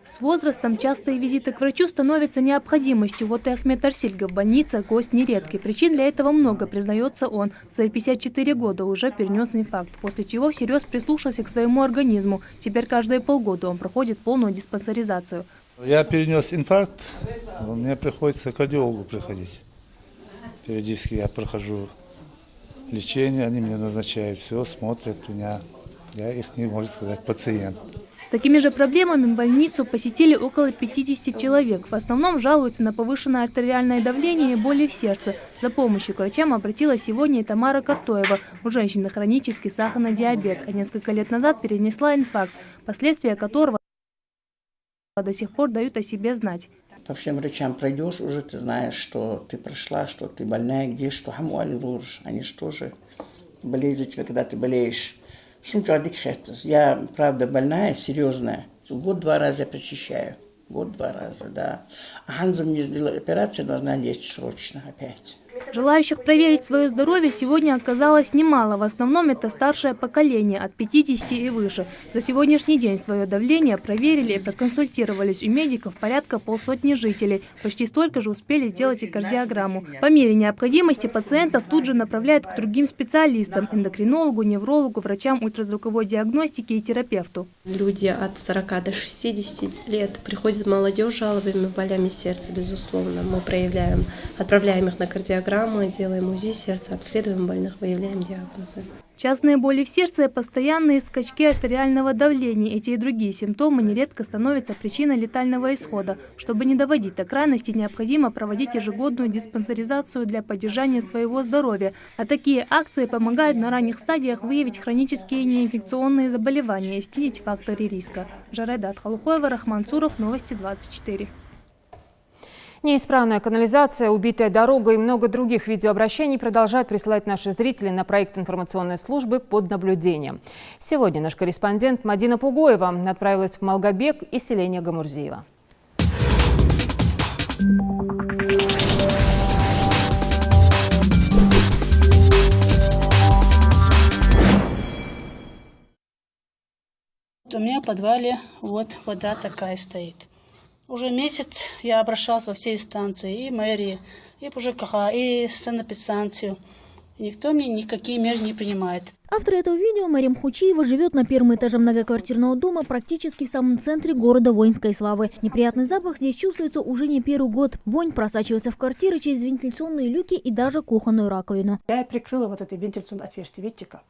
С возрастом частые визиты к врачу становятся необходимостью. Вот и Ахмед Арсильга в больнице гость нередкий. Причин для этого много, признается он. В свои 54 года уже перенес инфаркт, после чего всерьез прислушался к своему организму. Теперь каждые полгода он проходит полную диспансеризацию. Я перенес инфаркт, мне приходится к кардиологу приходить. Периодически я прохожу лечение, они мне назначают все, смотрят меня. Я их, не можно сказать, пациент. С такими же проблемами больницу посетили около 50 человек. В основном жалуются на повышенное артериальное давление и боли в сердце. За помощью к врачам обратилась сегодня и Тамара Картоева. У женщины хронический сахарный диабет, а несколько лет назад перенесла инфаркт, последствия которого до сих пор дают о себе знать. По всем врачам пройдешь, уже ты знаешь, что ты прошла, что ты больная, где что. Они что же болеют, когда ты болеешь. Я, правда, больная, серьезная. Год 2 раза я прочищаю. Год 2 раза, да. А Ханза мне сделала операцию, должна лечь срочно опять. Желающих проверить свое здоровье сегодня оказалось немало. В основном это старшее поколение, от 50 и выше. За сегодняшний день свое давление проверили и проконсультировались у медиков порядка 50 жителей. Почти столько же успели сделать и кардиограмму. По мере необходимости пациентов тут же направляют к другим специалистам – эндокринологу, неврологу, врачам ультразвуковой диагностики и терапевту. Люди от 40 до 60 лет приходят молодежь с жалобами, болями сердца, безусловно. Мы отправляем их на кардиограмму, делаем УЗИ сердца, обследуем больных, выявляем диагнозы. Частные боли в сердце и постоянные скачки артериального давления. Эти и другие симптомы нередко становятся причиной летального исхода. Чтобы не доводить до крайности, необходимо проводить ежегодную диспансеризацию для поддержания своего здоровья. А такие акции помогают на ранних стадиях выявить хронические неинфекционные заболевания и снизить факторы риска. Жаридат Халухоева, Рахман Цуров, Новости 24. Неисправная канализация, убитая дорога и много других видеообращений продолжают присылать наши зрители на проект информационной службы «Под наблюдением». Сегодня наш корреспондент Мадина Пугоева отправилась в Малгобек и селение Гамурзиева. У меня в подвале вот вода такая стоит. Уже месяц я обращался во все инстанции, и мэрии, и ЖКХ, и санэпидстанцию. Никто мне никакие меры не принимает. Автор этого видео Марим Хучиева живет на первом этаже многоквартирного дома практически в самом центре города воинской славы. Неприятный запах здесь чувствуется уже не первый год. Вонь просачивается в квартиры через вентиляционные люки и даже кухонную раковину. Я прикрыла вот это вентиляционное отверстие, видите как?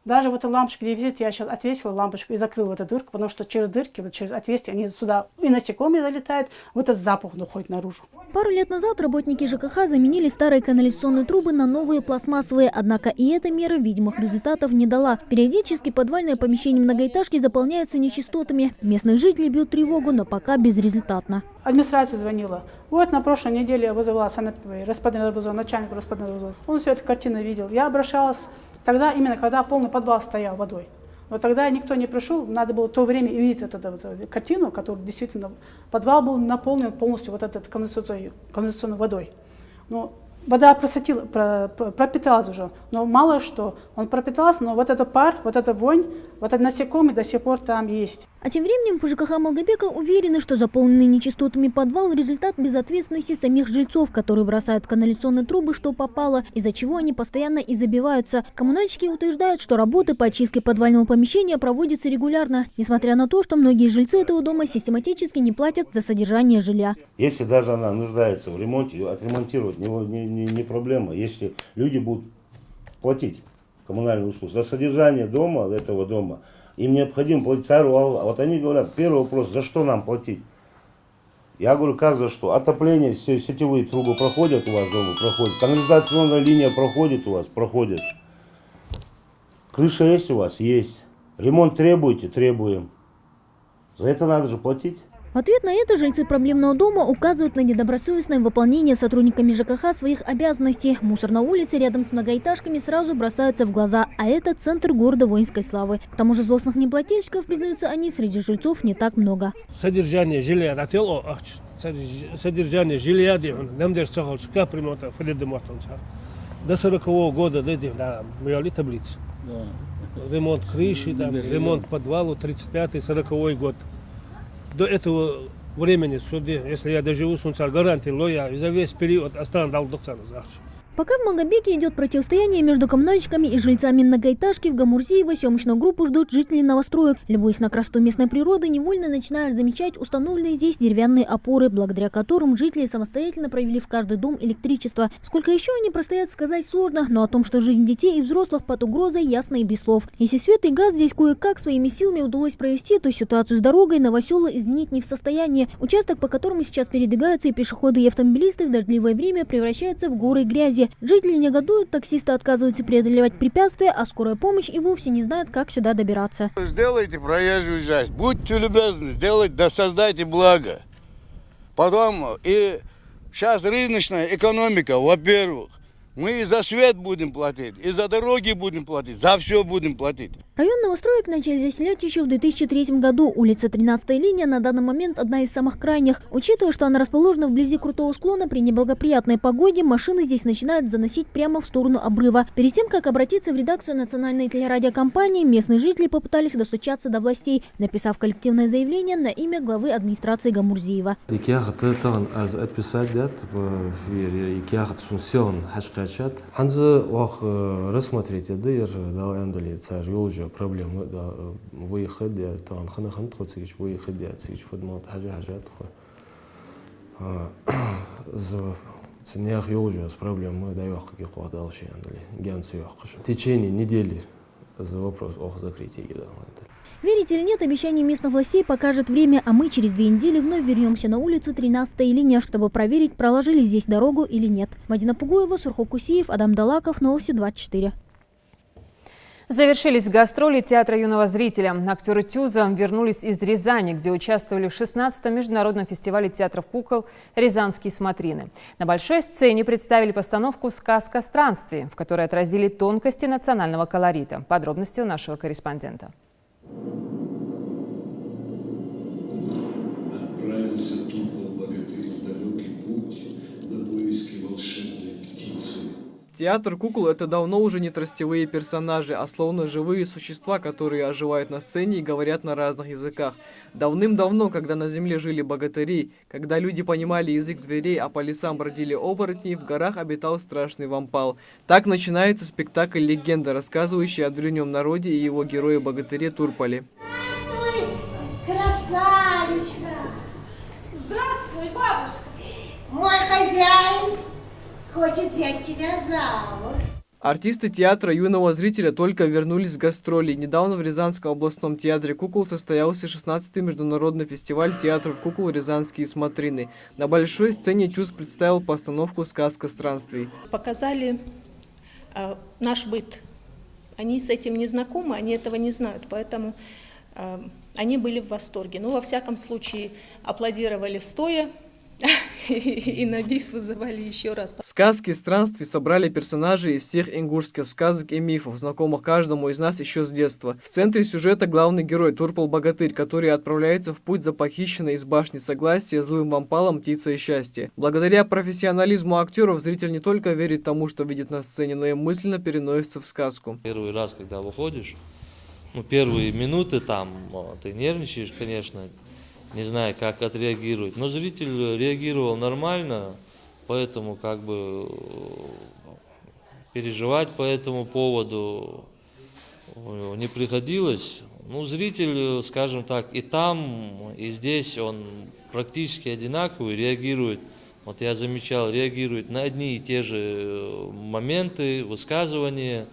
Даже вот эта лампочка, где висит, я сейчас отвесила лампочку и закрыла эту дырку, потому что через дырки, вот через отверстие, они сюда и насекомые залетают, вот этот запах уходит наружу. Пару лет назад работники ЖКХ заменили старые канализационные трубы на новые пластмассовые, однако и эта мера видимых результатов не дала. Периодически подвальное помещение многоэтажки заполняется нечистотами. Местные жители бьют тревогу, но пока безрезультатно. Администрация звонила. Вот на прошлой неделе я вызывала начальника распадного. Он всю эту картину видел. Я обращалась тогда, именно когда полный подвал стоял водой. Но тогда никто не пришел, надо было в то время увидеть эту картину, которая действительно, подвал был наполнен полностью вот этой канализационной водой. Но вода пропиталась уже, но мало что. Он пропитался, но вот этот пар, вот эта вонь, вот этот насекомый до сих пор там есть. А тем временем в ЖКХ Малгобека уверены, что заполненный нечистотами подвал – результат безответственности самих жильцов, которые бросают в канализационные трубы, что попало, из-за чего они постоянно и забиваются. Коммунальщики утверждают, что работы по очистке подвального помещения проводятся регулярно, несмотря на то, что многие жильцы этого дома систематически не платят за содержание жилья. Если даже она нуждается в ремонте, отремонтировать не проблема, если люди будут платить коммунальные услуги за содержание дома, этого дома. Им необходимо платить царю Аллах. А вот они говорят, первый вопрос, за что нам платить? Я говорю, как за что? Отопление, сетевые трубы проходят у вас дома? Проходят. Канализационная линия проходит у вас? Проходит. Крыша есть у вас? Есть. Ремонт требуете? Требуем. За это надо же платить. В ответ на это жильцы проблемного дома указывают на недобросовестное выполнение сотрудниками ЖКХ своих обязанностей. Мусор на улице рядом с многоэтажками сразу бросается в глаза, а это центр города воинской славы. К тому же злостных неплательщиков, признаются они, среди жильцов не так много. Содержание жилья, до 40-го года брали таблицу. Ремонт крыши, ремонт подвала, 35-й, 40-й год. До этого времени, если я доживу, гарантирую, я за весь период остану до цены. Пока в Малгобеке идет противостояние между коммунальщиками и жильцами многоэтажки, в Гамурзиево съемочную группу ждут жители новостроек. Любуясь на красоту местной природы, невольно начинаешь замечать установленные здесь деревянные опоры, благодаря которым жители самостоятельно провели в каждый дом электричество. Сколько еще они простоят, сказать сложно, но о том, что жизнь детей и взрослых под угрозой, ясно и без слов. Если свет и газ здесь кое-как своими силами удалось провести, то ситуацию с дорогой новоселы изменить не в состоянии. Участок, по которому сейчас передвигаются и пешеходы, и автомобилисты, в дождливое время превращается в горы грязи. Жители негодуют, таксисты отказываются преодолевать препятствия, а скорая помощь и вовсе не знает, как сюда добираться. Сделайте проезжую часть, будьте любезны, сделайте, да создайте благо. Потом, и сейчас рыночная экономика, во-первых, мы и за свет будем платить, и за дороги будем платить, за все будем платить. Район новостроек начали заселять еще в 2003 году. Улица 13-я линия на данный момент одна из самых крайних. Учитывая, что она расположена вблизи крутого склона, при неблагоприятной погоде машины здесь начинают заносить прямо в сторону обрыва. Перед тем, как обратиться в редакцию национальной телерадиокомпании, местные жители попытались достучаться до властей, написав коллективное заявление на имя главы администрации Гамурзиева. Проблемы выехать, там выехать, футбол, проблемы в течение недели за вопрос о закрытии. Верить или нет, обещание местных властей покажет время, а мы через 2 недели вновь вернемся на улицу 13-я линия, чтобы проверить, проложили здесь дорогу или нет. Мадина Пугуева, Сурхо Кусиев, Адам Далаков, Новости 24. Завершились гастроли театра юного зрителя. Актеры ТЮЗа вернулись из Рязани, где участвовали в 16-м международном фестивале театров кукол «Рязанские смотрины». На большой сцене представили постановку «Сказка странствий», в которой отразили тонкости национального колорита. Подробности у нашего корреспондента. Отправился Турбал-богатырь в далекий путь на поиски волшебной птицы. Театр кукол – это давно уже не тростевые персонажи, а словно живые существа, которые оживают на сцене и говорят на разных языках. Давным-давно, когда на земле жили богатыри, когда люди понимали язык зверей, а по лесам бродили оборотни, в горах обитал страшный вампал. Так начинается спектакль «Легенда», рассказывающий о древнем народе и его герое-богатыре Турпале. Здравствуй, красавица! Здравствуй, бабушка! Мой хозяин хочет взять тебя замуж. Артисты театра юного зрителя только вернулись с гастролей. Недавно в Рязанском областном театре кукол состоялся 16-й международный фестиваль театров кукол «Рязанские смотрины». На большой сцене ТЮЗ представил постановку «Сказка странствий». Показали наш быт. Они с этим не знакомы, они этого не знают, поэтому они были в восторге. Но во всяком случае аплодировали стоя. И на бис вызывали еще раз. Сказки странствий собрали персонажей из всех ингушских сказок и мифов, знакомых каждому из нас еще с детства. В центре сюжета главный герой Турпал-богатырь, который отправляется в путь за похищенной из башни Согласия злым вампалом птицей счастья. Благодаря профессионализму актеров зритель не только верит тому, что видит на сцене, но и мысленно переносится в сказку. Первый раз, когда выходишь, первые минуты там ты нервничаешь, конечно, не знаю, как отреагировать. Но зритель реагировал нормально, поэтому как бы переживать по этому поводу не приходилось. Зритель, скажем так, и там, и здесь он практически одинаковый, реагирует. Вот я замечал, реагирует на одни и те же моменты, высказывания,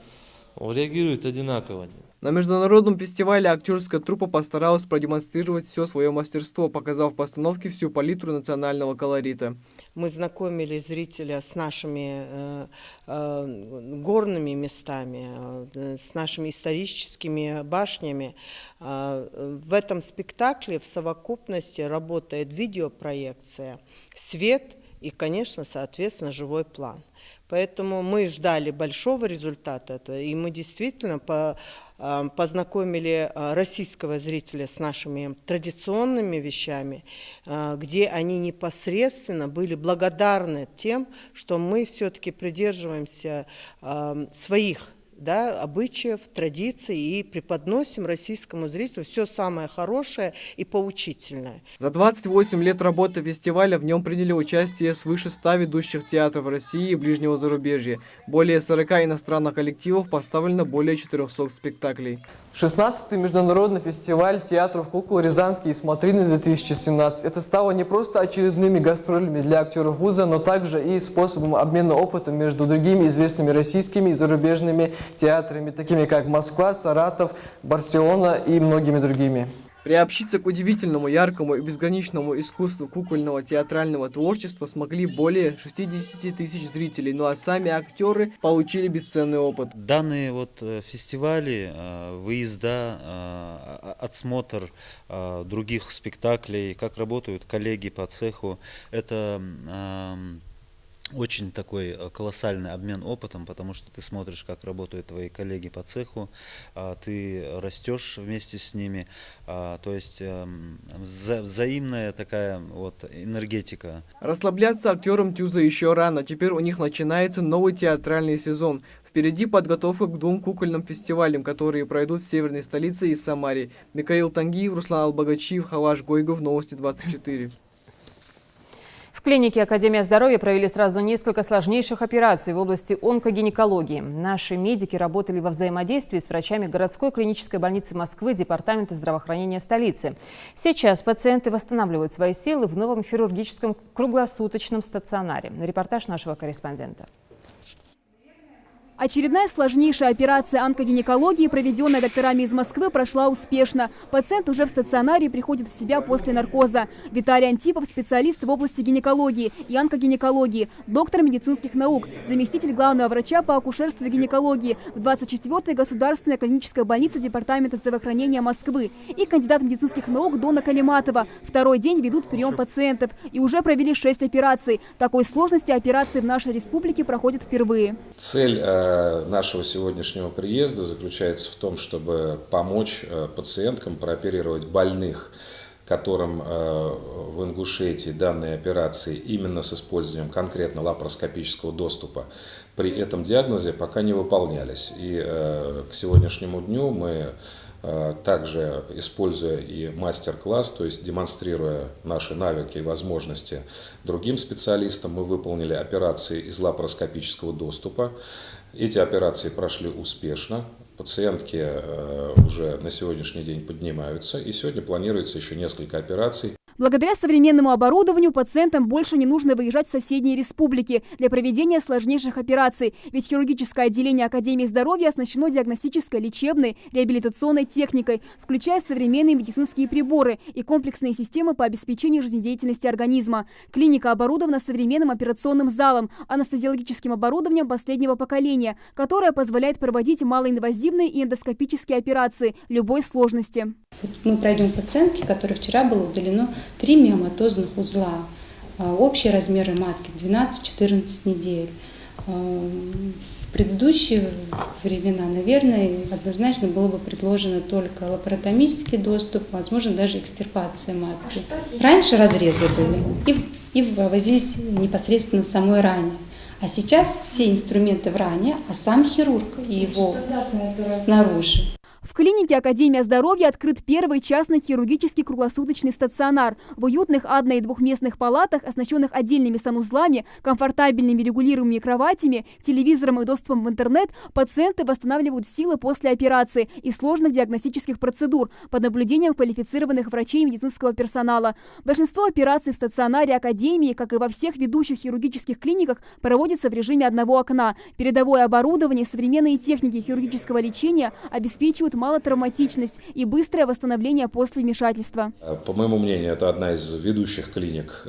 реагирует одинаково. На международном фестивале актерская труппа постаралась продемонстрировать все свое мастерство, показав в постановке всю палитру национального колорита. Мы знакомили зрителя с нашими горными местами, с нашими историческими башнями. В этом спектакле в совокупности работает видеопроекция, свет и, конечно, соответственно, живой план. Поэтому мы ждали большого результата, и мы действительно познакомили российского зрителя с нашими традиционными вещами, где они непосредственно были благодарны тем, что мы все-таки придерживаемся своих обычаев, традиций и преподносим российскому зрителю все самое хорошее и поучительное. За 28 лет работы фестиваля в нем приняли участие свыше 100 ведущих театров России и ближнего зарубежья. Более 40 иностранных коллективов поставлено более 400 спектаклей. 16-й международный фестиваль театров кукол «Рязанский» и «Смотрины» 2017. Это стало не просто очередными гастролями для актеров вуза, но также и способом обмена опытом между другими известными российскими и зарубежными театрами, такими как Москва, Саратов, Барселона и многими другими. Приобщиться к удивительному, яркому и безграничному искусству кукольного театрального творчества смогли более 60 тысяч зрителей, ну а сами актеры получили бесценный опыт. Данные фестивали, выезда, отсмотр других спектаклей, как работают коллеги по цеху, это очень такой колоссальный обмен опытом, потому что ты смотришь, как работают твои коллеги по цеху, ты растешь вместе с ними, то есть взаимная такая энергетика. Расслабляться актерам Тюза еще рано, теперь у них начинается новый театральный сезон. Впереди подготовка к 2 кукольным фестивалям, которые пройдут в северной столице и Самаре. Михаил Тангиев, Руслан Албагачиев, Халаш Гойгов, Новости 24. В клинике Академия здоровья провели сразу несколько сложнейших операций в области онкогинекологии. Наши медики работали во взаимодействии с врачами городской клинической больницы Москвы, департамента здравоохранения столицы. Сейчас пациенты восстанавливают свои силы в новом хирургическом круглосуточном стационаре. Репортаж нашего корреспондента. Очередная сложнейшая операция онкогинекологии, проведенная докторами из Москвы, прошла успешно. Пациент уже в стационаре приходит в себя после наркоза. Виталий Антипов – специалист в области гинекологии и онкогинекологии, доктор медицинских наук, заместитель главного врача по акушерству и гинекологии в 24-й государственной клинической больнице департамента здравоохранения Москвы и кандидат медицинских наук Дона Калиматова. Второй день ведут прием пациентов и уже провели 6 операций. Такой сложности операции в нашей республике проходят впервые. Цель нашего сегодняшнего приезда заключается в том, чтобы помочь пациенткам прооперировать больных, которым в Ингушетии данные операции именно с использованием конкретно лапароскопического доступа при этом диагнозе пока не выполнялись. И к сегодняшнему дню мы также, используя и мастер-класс, то есть демонстрируя наши навыки и возможности другим специалистам, мы выполнили операции из лапароскопического доступа. Эти операции прошли успешно. Пациентки уже на сегодняшний день поднимаются, и сегодня планируется еще несколько операций. Благодаря современному оборудованию пациентам больше не нужно выезжать в соседние республики для проведения сложнейших операций, ведь хирургическое отделение Академии здоровья оснащено диагностической, лечебной, реабилитационной техникой, включая современные медицинские приборы и комплексные системы по обеспечению жизнедеятельности организма. Клиника оборудована современным операционным залом, анестезиологическим оборудованием последнего поколения, которое позволяет проводить малоинвазивные и эндоскопические операции любой сложности. Мы пройдем пациентке, которой вчера было удалено 3 миоматозных узла. Общие размеры матки 12-14 недель. В предыдущие времена, наверное, однозначно было бы предложено только лапаротомический доступ, возможно, даже экстирпация матки. Раньше разрезы были и ввозились непосредственно в самой ране. А сейчас все инструменты в ране, а сам хирург и его снаружи. В клинике Академия здоровья открыт первый частный хирургический круглосуточный стационар. В уютных одно- и двухместных палатах, оснащенных отдельными санузлами, комфортабельными регулируемыми кроватями, телевизором и доступом в интернет, пациенты восстанавливают силы после операции и сложных диагностических процедур под наблюдением квалифицированных врачей и медицинского персонала. Большинство операций в стационаре Академии, как и во всех ведущих хирургических клиниках, проводится в режиме одного окна. Передовое оборудование и современные техники хирургического лечения обеспечивают малотравматичность и быстрое восстановление после вмешательства. По моему мнению, это одна из ведущих клиник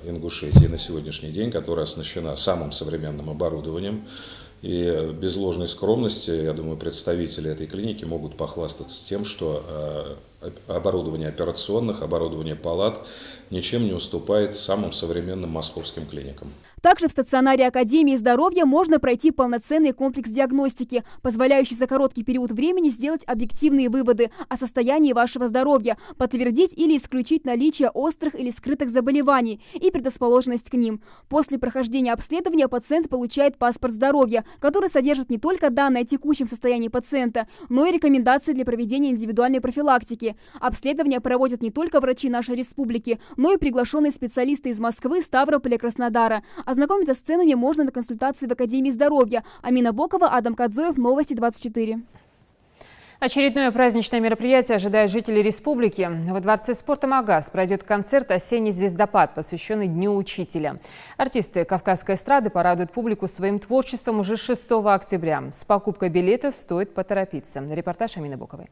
Ингушетии на сегодняшний день, которая оснащена самым современным оборудованием. И без ложной скромности, я думаю, представители этой клиники могут похвастаться тем, что оборудование операционных, оборудование палат ничем не уступает самым современным московским клиникам. Также в стационаре Академии здоровья можно пройти полноценный комплекс диагностики, позволяющий за короткий период времени сделать объективные выводы о состоянии вашего здоровья, подтвердить или исключить наличие острых или скрытых заболеваний и предрасположенность к ним. После прохождения обследования пациент получает паспорт здоровья, который содержит не только данные о текущем состоянии пациента, но и рекомендации для проведения индивидуальной профилактики. Обследование проводят не только врачи нашей республики, но и приглашенные специалисты из Москвы, Ставрополя, Краснодара. Ознакомиться с ценами можно на консультации в Академии здоровья. Амина Бокова, Адам Кадзоев, Новости 24. Очередное праздничное мероприятие ожидает жителей республики. Во Дворце спорта «Магаз» пройдет концерт «Осенний звездопад», посвященный Дню учителя. Артисты Кавказской эстрады порадуют публику своим творчеством уже 6 октября. С покупкой билетов стоит поторопиться. Репортаж Амины Боковой.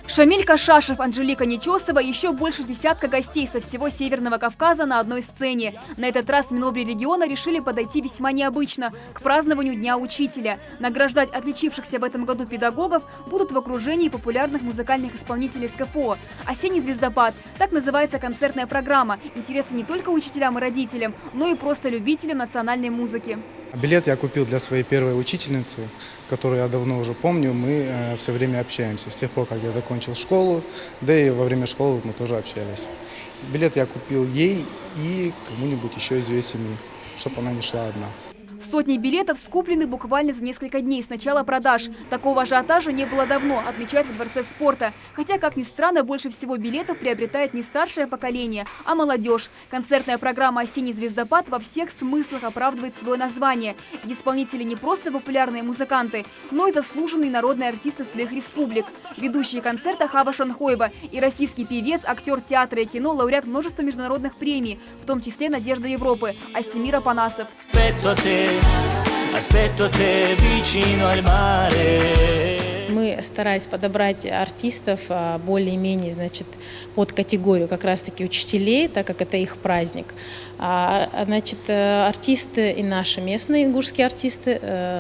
Шамиль Кашашев, Анжелика Нечесова и еще больше десятка гостей со всего Северного Кавказа на одной сцене. На этот раз Минобри региона решили подойти весьма необычно – к празднованию Дня учителя. Награждать отличившихся в этом году педагогов будут в окружении популярных музыкальных исполнителей СКФО. «Осенний звездопад» – так называется концертная программа. Интересна не только учителям и родителям, но и просто любителям национальной музыки. Билет я купил для своей первой учительницы, которую я давно уже помню. Мы все время общаемся. С тех пор, как я закончил школу, да и во время школы мы тоже общались. Билет я купил ей и кому-нибудь еще из ее семьи, чтобы она не шла одна. Сотни билетов скуплены буквально за несколько дней с начала продаж. Такого ажиотажа не было давно, отмечают во Дворце спорта. Хотя, как ни странно, больше всего билетов приобретает не старшее поколение, а молодежь. Концертная программа «Осенний звездопад» во всех смыслах оправдывает свое название. И исполнители не просто популярные музыканты, но и заслуженные народные артисты своих республик. Ведущие концерта Хава Шанхоева и российский певец, актер театра и кино, лауреат множества международных премий, в том числе «Надежда Европы» Астемир Апанасов. Мы старались подобрать артистов более-менее, значит, под категорию как раз-таки учителей, так как это их праздник. Значит, артисты и наши местные ингушские артисты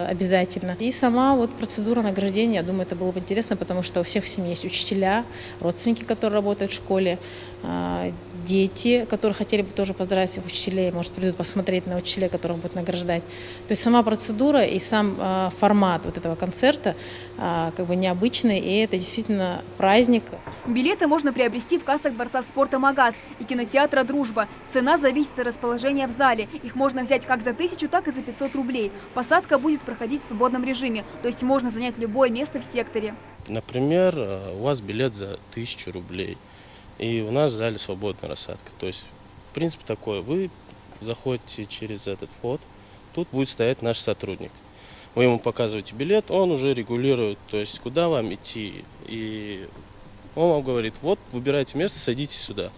обязательно. И сама вот процедура награждения, я думаю, это было бы интересно, потому что у всех в семье есть учителя, родственники, которые работают в школе, дети, которые хотели бы тоже поздравить всех учителей, может, придут посмотреть на учителей, которых будут награждать. То есть сама процедура и сам формат вот этого концерта как бы необычный, и это действительно праздник. Билеты можно приобрести в кассах Дворца спорта «Магаз» и кинотеатра «Дружба». Цена зависит от расположения в зале. Их можно взять как за 1000, так и за 500 рублей. Посадка будет проходить в свободном режиме, то есть можно занять любое место в секторе. Например, у вас билет за 1000 рублей. И у нас в зале свободная рассадка. То есть, принцип такой, вы заходите через этот вход, тут будет стоять наш сотрудник. Вы ему показываете билет, он уже регулирует, то есть, куда вам идти. И он вам говорит, вот, выбирайте место, садитесь сюда.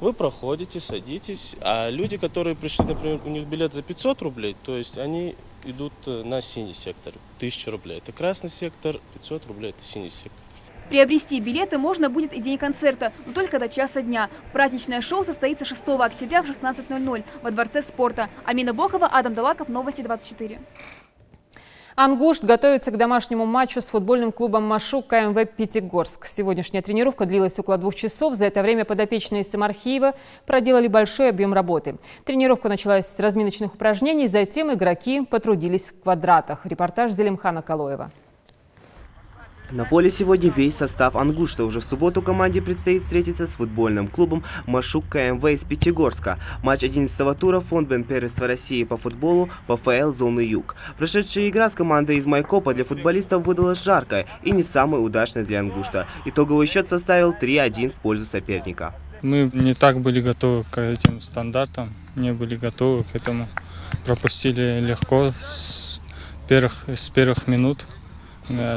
Вы проходите, садитесь, а люди, которые пришли, например, у них билет за 500 рублей, то есть, они идут на синий сектор, 1000 рублей. Это красный сектор, 500 рублей, это синий сектор. Приобрести билеты можно будет и день концерта, но только до часа дня. Праздничное шоу состоится 6 октября в 16:00 во Дворце спорта. Амина Бокова, Адам Далаков, Новости 24. Ангушт готовится к домашнему матчу с футбольным клубом «Машук» КМВ «Пятигорск». Сегодняшняя тренировка длилась около 2 часов. За это время подопечные из Самархиева проделали большой объем работы. Тренировка началась с разминочных упражнений, затем игроки потрудились в квадратах. Репортаж Зелимхана Калоева. На поле сегодня весь состав «Ангушта». Уже в субботу команде предстоит встретиться с футбольным клубом «Машук КМВ» из Пятигорска. Матч 11-го тура фонд первенства России по футболу ПФЛ «Зоны Юг». Прошедшая игра с командой из Майкопа для футболистов выдалась жаркой и не самой удачной для «Ангушта». Итоговый счет составил 3-1 в пользу соперника. Мы не так были готовы к этим стандартам, не были готовы к этому. Пропустили легко с первых минут.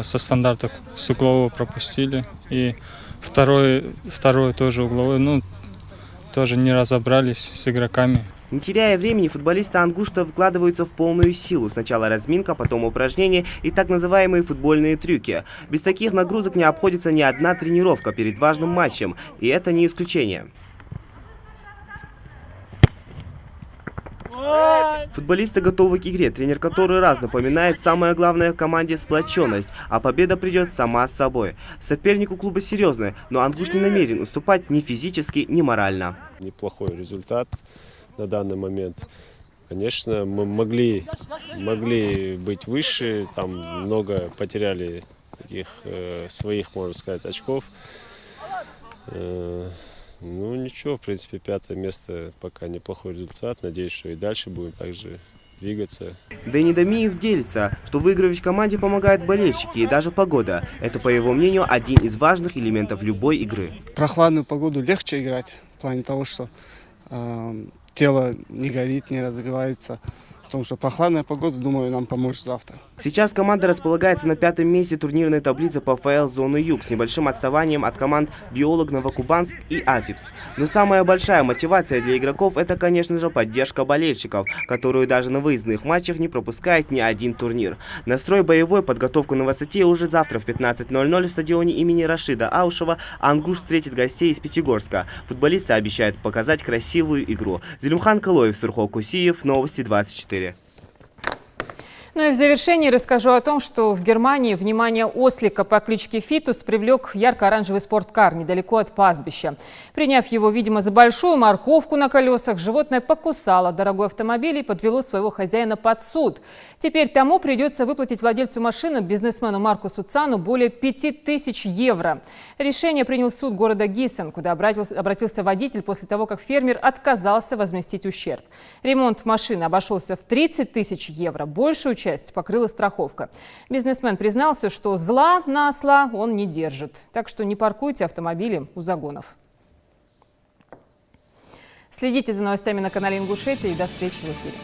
Со стандартов с углового пропустили. И второй тоже угловой, тоже не разобрались с игроками. Не теряя времени, футболисты «Ангушта» вкладываются в полную силу. Сначала разминка, потом упражнения и так называемые футбольные трюки. Без таких нагрузок не обходится ни одна тренировка перед важным матчем. И это не исключение. Футболисты готовы к игре. Тренер который раз напоминает, самое главное в команде – сплоченность, а победа придет сама с собой. Соперник у клуба серьезный, но «Ангуш» не намерен уступать ни физически, ни морально. Неплохой результат на данный момент. Конечно, мы могли быть выше, там много потеряли таких своих, можно сказать, очков. Ну ничего, в принципе, 5-е место пока неплохой результат. Надеюсь, что и дальше будем также двигаться. Дэнни Дамиев делится, что выигрывать в команде помогают болельщики и даже погода. Это, по его мнению, один из важных элементов любой игры. В прохладную погоду легче играть, в плане того, что тело не горит, не разогревается. Потому что прохладная погода, думаю, нам поможет завтра. Сейчас команда располагается на 5-м месте турнирной таблицы ПФЛ «Зоны Юг» с небольшим отставанием от команд «Биолог», «Новокубанск» и «Афипс». Но самая большая мотивация для игроков – это, конечно же, поддержка болельщиков, которую даже на выездных матчах не пропускает ни один турнир. Настрой боевой, подготовку на высоте уже завтра в 15:00 в стадионе имени Рашида Аушева «Ангуш» встретит гостей из Пятигорска. Футболисты обещают показать красивую игру. Зелимхан Калоев, Сурхол Кусиев, Новости 24. Ну и в завершении расскажу о том, что в Германии внимание ослика по кличке Фитус привлек ярко-оранжевый спорткар недалеко от пастбища. Приняв его, видимо, за большую морковку на колесах, животное покусало дорогой автомобиль и подвело своего хозяина под суд. Теперь тому придется выплатить владельцу машины, бизнесмену Маркусу Цану, более 5000 евро. Решение принял суд города Гиссен, куда обратился водитель после того, как фермер отказался возместить ущерб. Ремонт машины обошелся в 30 000 евро. Большую часть покрыла страховка. Бизнесмен признался, что зла на осла он не держит. Так что не паркуйте автомобили у загонов. Следите за новостями на канале Ингушетия и до встречи в эфире.